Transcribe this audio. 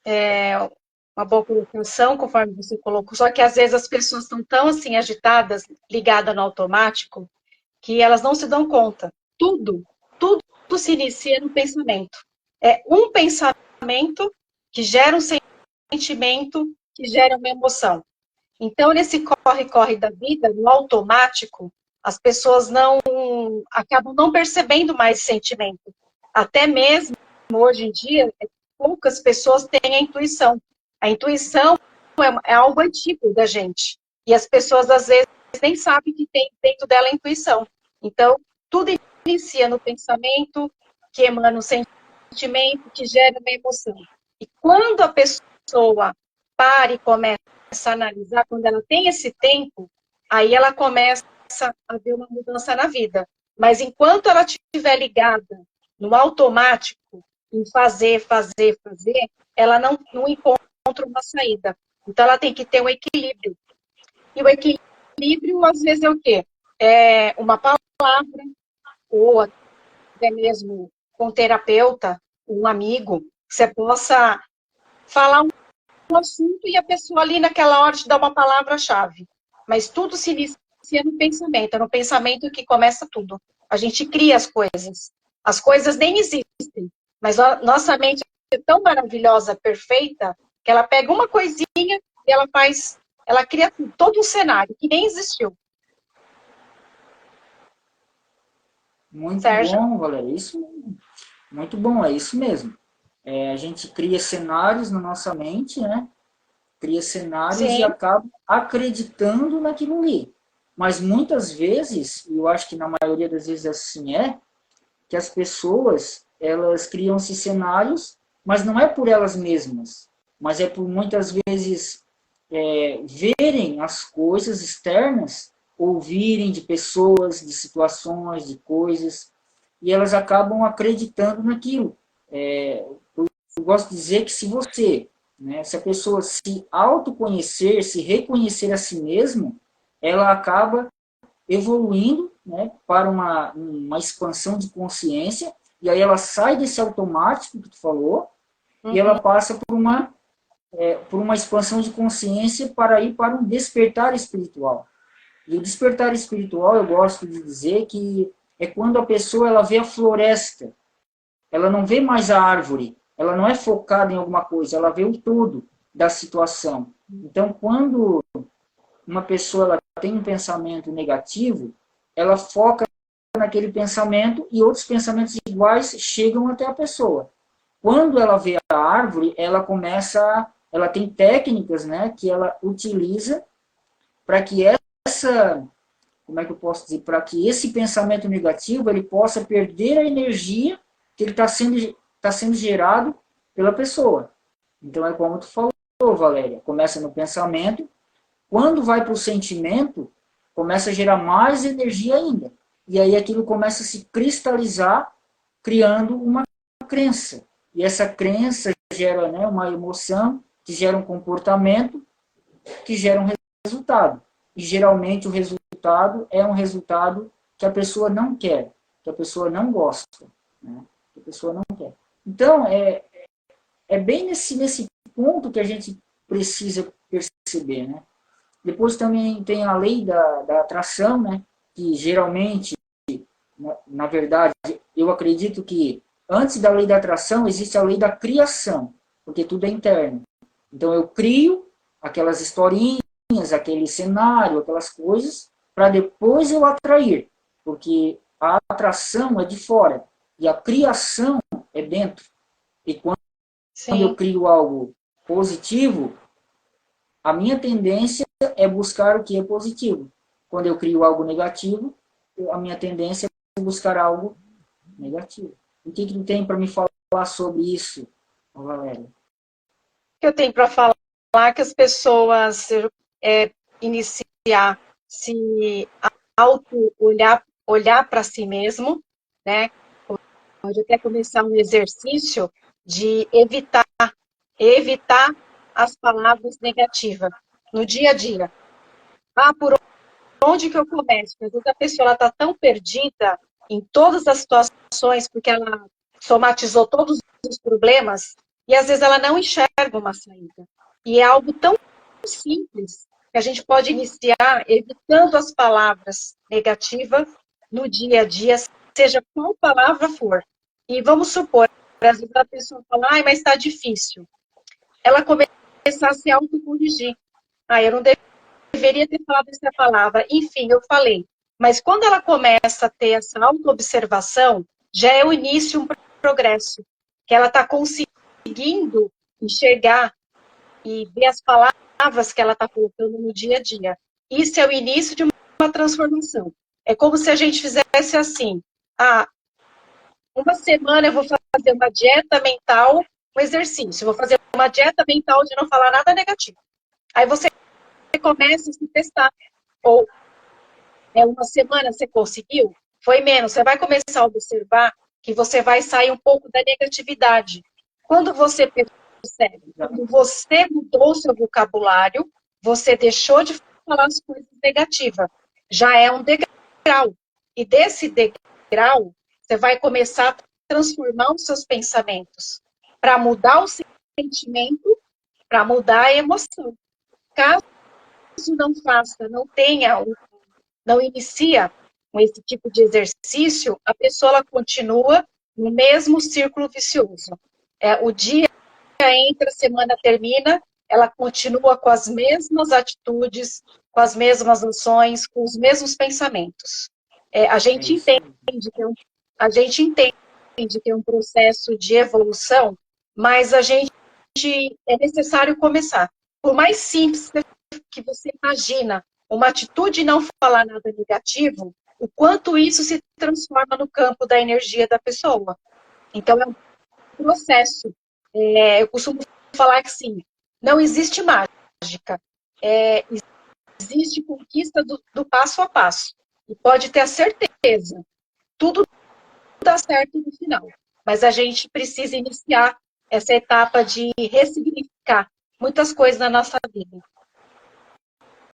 É uma boa colocação, conforme você colocou, só que às vezes as pessoas estão tão assim agitadas, ligadas no automático, que elas não se dão conta. Tudo se inicia no pensamento. É um pensamento que gera um sentimento, que gera uma emoção. Então, nesse corre-corre da vida, no automático, as pessoas não acabam não percebendo mais sentimento. Até mesmo hoje em dia, poucas pessoas têm a intuição. A intuição é algo antigo da gente. E as pessoas, às vezes, nem sabem que tem dentro dela a intuição. Então, tudo inicia no pensamento, que emana um sentimento, que gera uma emoção. E quando a pessoa para e começa a analisar, quando ela tem esse tempo, aí ela começa a ver uma mudança na vida. Mas enquanto ela estiver ligada no automático, em fazer, ela não encontra uma saída. Então, ela tem que ter um equilíbrio. E o equilíbrio, às vezes, é o quê? É uma palavra, ou até mesmo com um terapeuta, um amigo, que você possa falar um assunto e a pessoa ali naquela hora te dá uma palavra-chave. Mas tudo se inicia no pensamento, é no pensamento que começa tudo. A gente cria as coisas. As coisas nem existem, mas a nossa mente é tão maravilhosa, perfeita, que ela pega uma coisinha e ela cria todo um cenário que nem existiu. Muito Sérgio? bom, Valéria. Isso, muito bom, é isso mesmo. A gente cria cenários na nossa mente, né? Cria cenários e Sim, acaba acreditando naquilo ali. Mas muitas vezes, e eu acho que na maioria das vezes assim que as pessoas, elas criam esses cenários, mas não é por elas mesmas, mas é por muitas vezes verem as coisas externas, ouvirem de pessoas, de situações, de coisas, e elas acabam acreditando naquilo. Eu gosto de dizer que se você, né, se a pessoa se autoconhecer, se reconhecer a si mesmo, ela acaba evoluindo, né, para uma expansão de consciência, e aí ela sai desse automático que tu falou, e ela uhum, passa por uma expansão de consciência para ir para um despertar espiritual. E o despertar espiritual, eu gosto de dizer que é quando a pessoa ela vê a floresta, ela não vê mais a árvore, ela não é focada em alguma coisa, ela vê o todo da situação. Então, quando uma pessoa ela tem um pensamento negativo, ela foca naquele pensamento e outros pensamentos iguais chegam até a pessoa. Quando ela vê a árvore, ela tem técnicas, né, que ela utiliza para que essa, como é que eu posso dizer, para que esse pensamento negativo ele possa perder a energia que ele está sendo gerado pela pessoa. Então é como tu falou, Valéria, começa no pensamento, quando vai para o sentimento, começa a gerar mais energia ainda. E aí aquilo começa a se cristalizar, criando uma crença. E essa crença gera, né, uma emoção, que gera um comportamento, que gera um resultado. E geralmente o resultado é um resultado que a pessoa não quer, que a pessoa não gosta, né? Que a pessoa não quer. Então, é bem nesse ponto que a gente precisa perceber, né? Depois também tem a lei da atração, né? Que geralmente, na verdade, eu acredito que antes da lei da atração existe a lei da criação, porque tudo é interno. Então eu crio aquelas historinhas, aquele cenário, aquelas coisas, para depois eu atrair, porque a atração é de fora e a criação é dentro. E quando eu sim. crio algo positivo, a minha tendência é buscar o que é positivo. Quando eu crio algo negativo, a minha tendência é buscar algo negativo. O que tu tem para me falar sobre isso, Valéria? Que eu tenho para falar que as pessoas iniciar se olhar para si mesmo, né? Pode até começar um exercício de evitar as palavras negativas no dia a dia. Ah, por onde que eu começo? Às vezes a pessoa está tão perdida em todas as situações, porque ela somatizou todos os problemas, e às vezes ela não enxerga uma saída. E é algo tão simples que a gente pode iniciar evitando as palavras negativas no dia a dia, seja qual palavra for. E vamos supor, às vezes a pessoa fala, ai, mas está difícil. Ela começar a se autocorrigir. Ah, eu não deveria ter falado essa palavra. Enfim, eu falei. Mas quando ela começa a ter essa autoobservação, já é o início de um progresso. Que ela está conseguindo enxergar e ver as palavras que ela está colocando no dia a dia. Isso é o início de uma transformação. É como se a gente fizesse assim, ah, uma semana eu vou fazer uma dieta mental, um exercício, vou fazer uma dieta mental de não falar nada negativo. Aí você começa a se testar, ou uma semana você conseguiu, foi menos, você vai começar a observar que você vai sair um pouco da negatividade. Quando você percebe, quando você mudou o seu vocabulário, você deixou de falar as coisas negativas. Já é um degrau. E desse degrau, você vai começar a transformar os seus pensamentos para mudar o sentimento, para mudar a emoção. Caso não faça, não inicia com esse tipo de exercício, a pessoa ela continua no mesmo círculo vicioso. O dia entra, a semana termina, ela continua com as mesmas atitudes, com as mesmas ações, com os mesmos pensamentos. A gente entende que é um processo de evolução, mas é necessário começar. Por mais simples que você imagina, uma atitude de não falar nada negativo, o quanto isso se transforma no campo da energia da pessoa. Então, é um processo. Eu costumo falar que, sim, não existe mágica. Existe conquista do passo a passo. E pode ter a certeza, tudo dá certo no final. Mas a gente precisa iniciar essa etapa de ressignificar muitas coisas na nossa vida.